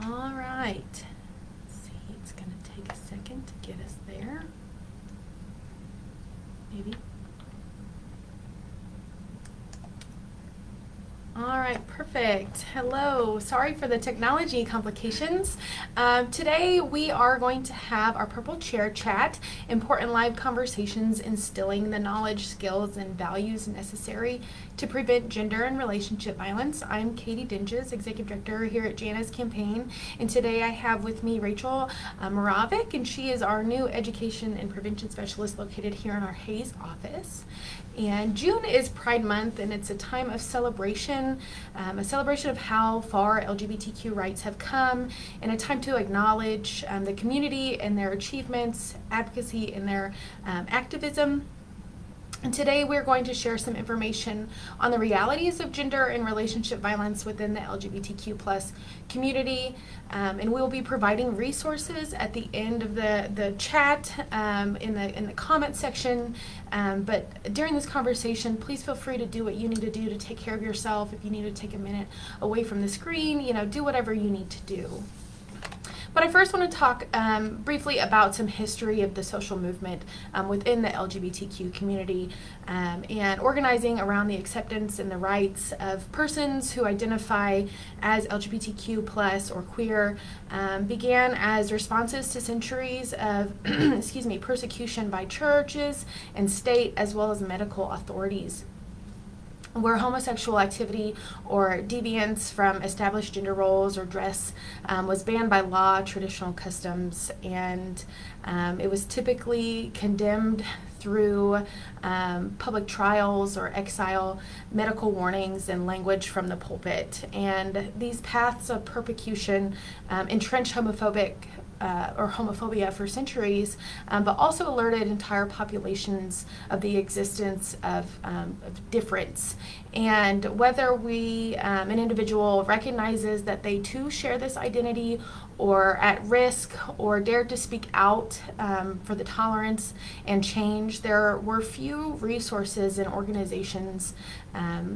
All right. Let's see, it's going to take a second to get us there. Maybe. All right, perfect. Hello. Sorry for the technology complications. Today we are going to have our Purple Chair Chat, important live conversations instilling the knowledge, skills, and values necessary to prevent gender and relationship violence. I'm Katie Dinges, Executive Director here at Jana's campaign, and today I have with me Rachel Moravik, and she is our new Education and Prevention Specialist located here in our Hayes office. And June is Pride Month, and it's a time of celebration, a celebration of how far LGBTQ rights have come, and a time to acknowledge the community and their achievements, advocacy, and their activism. And today we're going to share some information on the realities of gender and relationship violence within the LGBTQ plus community. And we'll be providing resources at the end of the chat in the comment section. But during this conversation, please feel free to do what you need to do to take care of yourself. If you need to take a minute away from the screen, do whatever you need to do. But I first want to talk briefly about some history of the social movement within the LGBTQ community and organizing around the acceptance and the rights of persons who identify as LGBTQ plus or queer began as responses to centuries of persecution by churches and state as well as medical authorities, where homosexual activity or deviance from established gender roles or dress was banned by law, traditional customs, and it was typically condemned through public trials or exile, medical warnings, and language from the pulpit. And these paths of persecution entrenched homophobia for centuries, but also alerted entire populations of the existence of difference. And whether an individual recognizes that they too share this identity or at risk or dared to speak out for the tolerance and change, there were few resources and organizations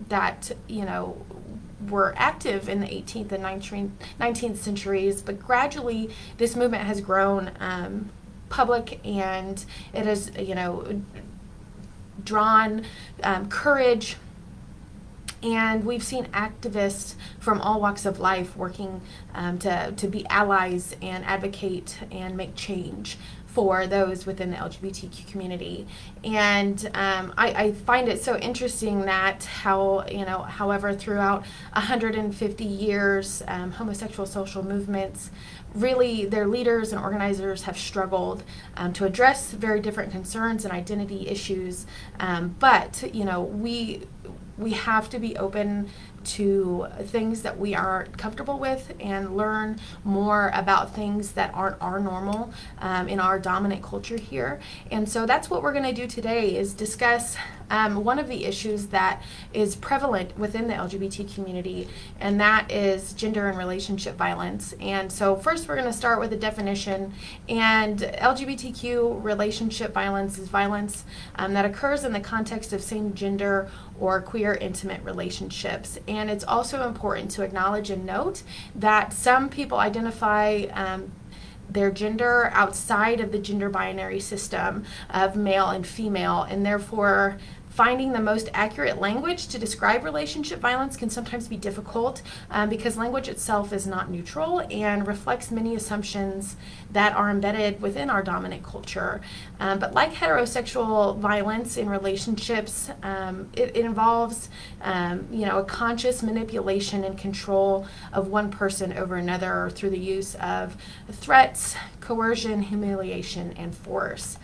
that, were active in the 18th and 19th centuries, but gradually this movement has grown public, and it has, drawn courage, and we've seen activists from all walks of life working to be allies and advocate and make change for those within the LGBTQ community. And I find it so interesting that however, throughout 150 years, homosexual social movements, really their leaders and organizers have struggled to address very different concerns and identity issues. But we have to be open to things that we aren't comfortable with and learn more about things that aren't our normal in our dominant culture here. And so that's what we're going to do today, is discuss one of the issues that is prevalent within the LGBT community, and that is gender and relationship violence. And so first we're going to start with a definition, and LGBTQ relationship violence is violence that occurs in the context of same gender or queer intimate relationships. And it's also important to acknowledge and note that some people identify their gender outside of the gender binary system of male and female, and therefore finding the most accurate language to describe relationship violence can sometimes be difficult because language itself is not neutral and reflects many assumptions that are embedded within our dominant culture. But like heterosexual violence in relationships, it involves a conscious manipulation and control of one person over another through the use of threats, coercion, humiliation, and force.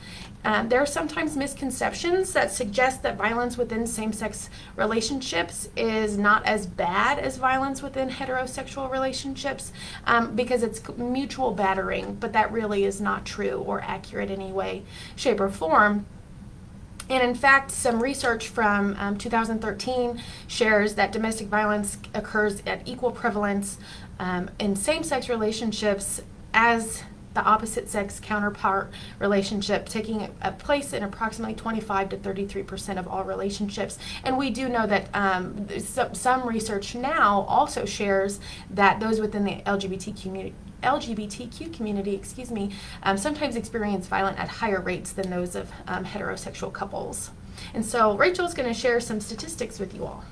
There are sometimes misconceptions that suggest that violence within same-sex relationships is not as bad as violence within heterosexual relationships because it's mutual battering, but that really is not true or accurate in any way, shape, or form. And in fact, some research from 2013 shares that domestic violence occurs at equal prevalence in same-sex relationships as the opposite sex counterpart relationship taking a place in approximately 25 to 33% of all relationships. And we do know that some research now also shares that those within the LGBTQ community, sometimes experience violence at higher rates than those of heterosexual couples. And so Rachel's going to share some statistics with you all.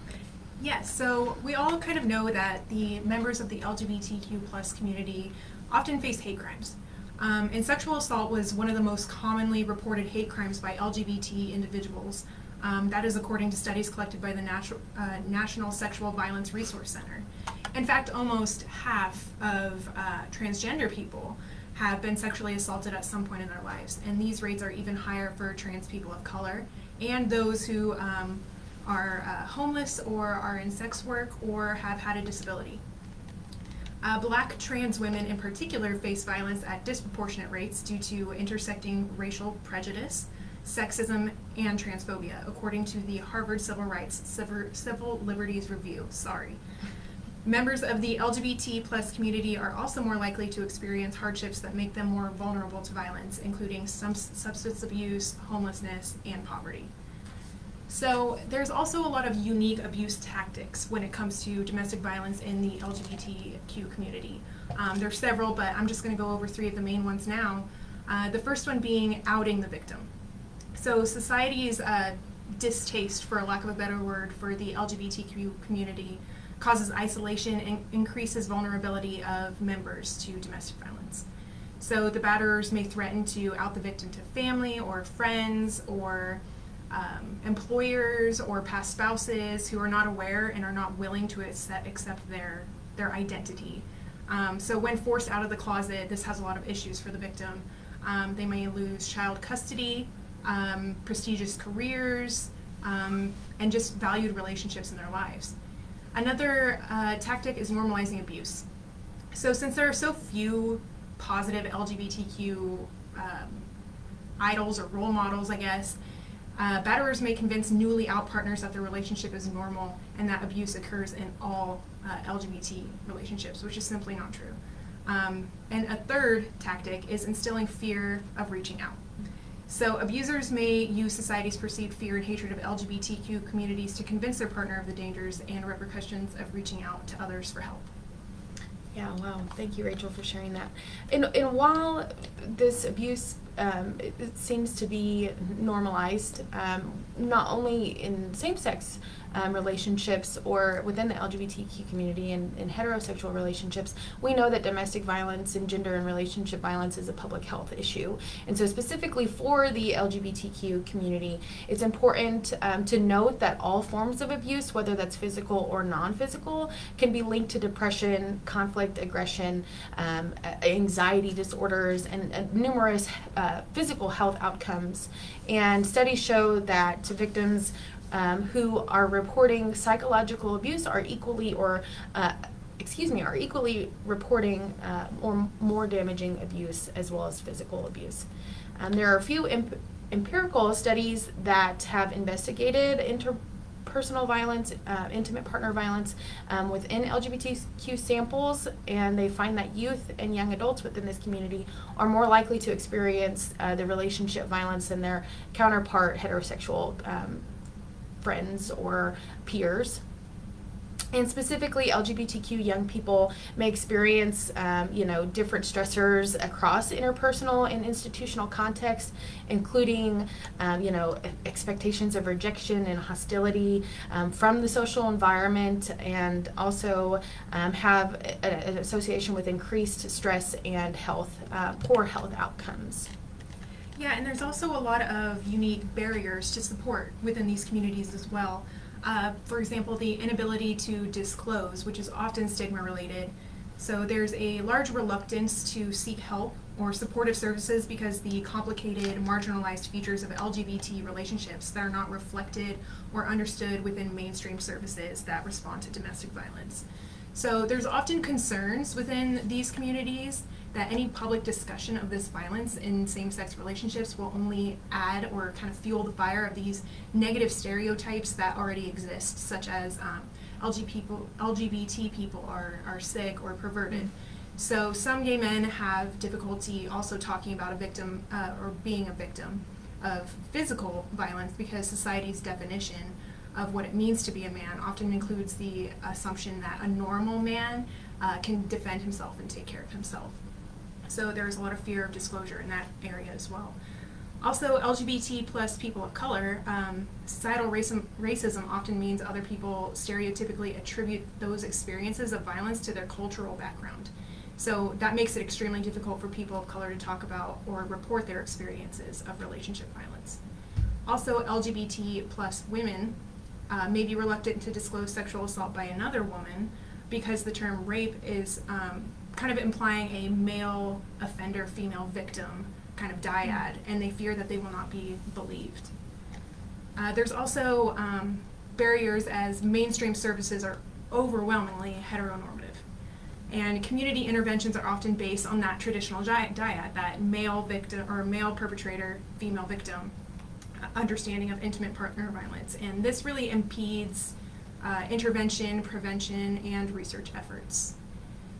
Yes, so we all kind of know that the members of the LGBTQ plus community often face hate crimes. And sexual assault was one of the most commonly reported hate crimes by LGBT individuals. That is according to studies collected by the National Sexual Violence Resource Center. In fact, almost half of transgender people have been sexually assaulted at some point in their lives, and these rates are even higher for trans people of color and those who are homeless or are in sex work or have had a disability. Black trans women in particular face violence at disproportionate rates due to intersecting racial prejudice, sexism, and transphobia, according to the Harvard Civil Liberties Review. Members of the LGBT plus community are also more likely to experience hardships that make them more vulnerable to violence, including some substance abuse, homelessness, and poverty. So there's also a lot of unique abuse tactics when it comes to domestic violence in the LGBTQ community. There's several, but I'm just going to go over 3 of the main ones now. The first one being outing the victim. So society's distaste, for lack of a better word, for the LGBTQ community causes isolation and increases vulnerability of members to domestic violence. So the batterers may threaten to out the victim to family or friends or employers or past spouses who are not aware and are not willing to accept their identity. So when forced out of the closet, this has a lot of issues for the victim. They may lose child custody, prestigious careers, and just valued relationships in their lives. Another tactic is normalizing abuse. So since there are so few positive LGBTQ idols or role models, I guess, batterers may convince newly out partners that their relationship is normal and that abuse occurs in all LGBT relationships, which is simply not true. And a third tactic is instilling fear of reaching out. So abusers may use society's perceived fear and hatred of LGBTQ communities to convince their partner of the dangers and repercussions of reaching out to others for help. Yeah, wow. Thank you, Rachel, for sharing that. And while this abuse it seems to be normalized, not only in same-sex relationships or within the LGBTQ community and in heterosexual relationships, we know that domestic violence and gender and relationship violence is a public health issue. And so specifically for the LGBTQ community, it's important to note that all forms of abuse, whether that's physical or non-physical, can be linked to depression, conflict, aggression, anxiety disorders, and numerous physical health outcomes. And studies show that victims who are reporting psychological abuse are equally reporting or more damaging abuse as well as physical abuse. There are a few empirical studies that have investigated interpersonal violence, intimate partner violence within LGBTQ samples, and they find that youth and young adults within this community are more likely to experience the relationship violence than their counterpart heterosexual friends or peers. And specifically, LGBTQ young people may experience, different stressors across interpersonal and institutional contexts, including, expectations of rejection and hostility from the social environment, and also have an association with increased stress and poor health outcomes. Yeah, and there's also a lot of unique barriers to support within these communities as well. For example, the inability to disclose, which is often stigma-related. So there's a large reluctance to seek help or supportive services because the complicated, marginalized features of LGBT relationships that are not reflected or understood within mainstream services that respond to domestic violence. So there's often concerns within these communities that any public discussion of this violence in same-sex relationships will only add or kind of fuel the fire of these negative stereotypes that already exist, such as LGBT people are sick or perverted. So some gay men have difficulty also talking about a victim or being a victim of physical violence because society's definition of what it means to be a man often includes the assumption that a normal man can defend himself and take care of himself. So there's a lot of fear of disclosure in that area as well. Also, LGBT plus people of color, societal racism often means other people stereotypically attribute those experiences of violence to their cultural background. So that makes it extremely difficult for people of color to talk about or report their experiences of relationship violence. Also, LGBT plus women may be reluctant to disclose sexual assault by another woman because the term rape is kind of implying a male offender, female victim kind of dyad, and they fear that they will not be believed. There's also barriers as mainstream services are overwhelmingly heteronormative. And community interventions are often based on that traditional dyad, that male victim or male perpetrator, female victim understanding of intimate partner violence. And this really impedes intervention, prevention, and research efforts.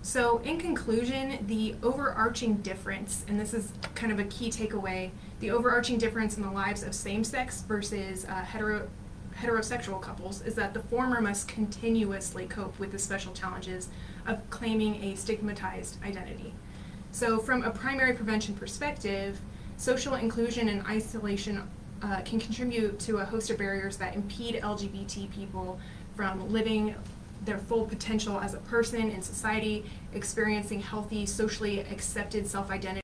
So in conclusion, the overarching difference, and this is kind of a key takeaway, the overarching difference in the lives of same-sex versus heterosexual couples is that the former must continuously cope with the special challenges of claiming a stigmatized identity. So from a primary prevention perspective, social inclusion and isolation can contribute to a host of barriers that impede LGBT people from living their full potential as a person in society, experiencing healthy, socially accepted self-identity.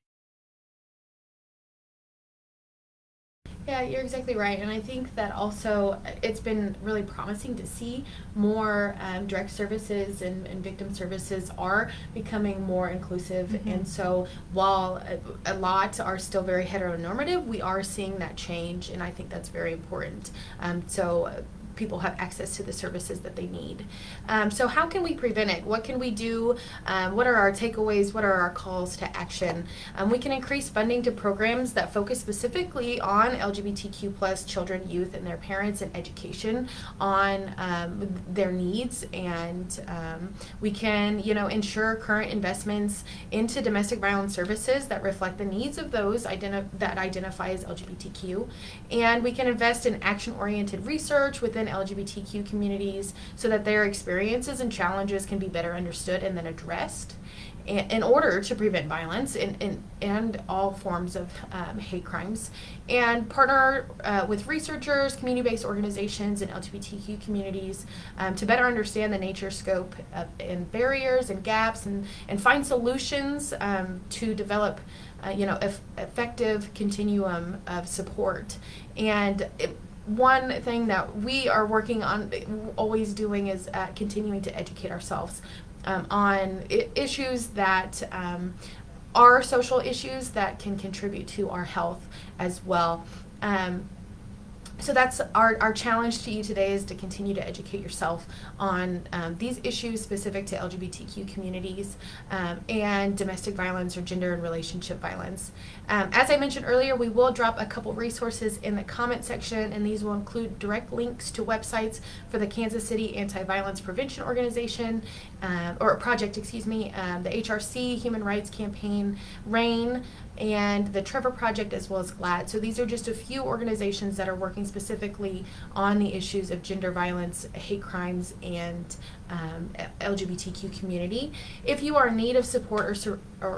Yeah, you're exactly right. And I think that also it's been really promising to see more direct services and victim services are becoming more inclusive. Mm-hmm. And so while a lot are still very heteronormative, we are seeing that change. And I think that's very important. So people have access to the services that they need. So how can we prevent it? What can we do? What are our takeaways? What are our calls to action? We can increase funding to programs that focus specifically on LGBTQ plus children, youth, and their parents and education on their needs. And we can, ensure current investments into domestic violence services that reflect the needs of those that identify as LGBTQ. And we can invest in action-oriented research within LGBTQ communities so that their experiences and challenges can be better understood and then addressed in order to prevent violence and all forms of hate crimes, and partner with researchers, community-based organizations, and LGBTQ communities to better understand the nature, scope, and barriers and gaps, and find solutions to develop effective continuum of support. And one thing that we are working on always doing is continuing to educate ourselves on issues that are social issues that can contribute to our health as well. So that's our challenge to you today, is to continue to educate yourself on these issues specific to LGBTQ communities and domestic violence or gender and relationship violence. As I mentioned earlier, we will drop a couple resources in the comment section, and these will include direct links to websites for the Kansas City Anti-Violence Prevention Organization, or project, the HRC, Human Rights Campaign, RAIN, and the Trevor Project, as well as GLAAD. So these are just a few organizations that are working specifically on the issues of gender violence, hate crimes, and LGBTQ community. If you are in need of support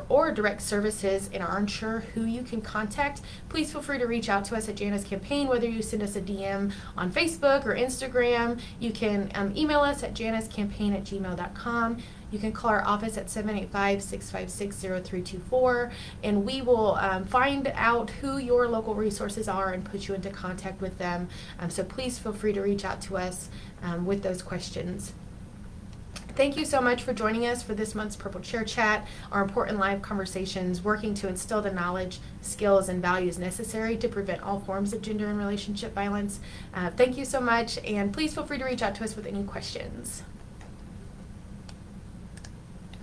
or direct services and are unsure who you can contact, please feel free to reach out to us at Jana's Campaign, whether you send us a DM on Facebook or Instagram. You can email us at janascampaign@gmail.com. You can call our office at 785-656-0324, and we will find out who your local resources are and put you into contact with them. So please feel free to reach out to us with those questions. Thank you so much for joining us for this month's Purple Chair Chat, our important live conversations working to instill the knowledge, skills, and values necessary to prevent all forms of gender and relationship violence. Thank you so much, and please feel free to reach out to us with any questions.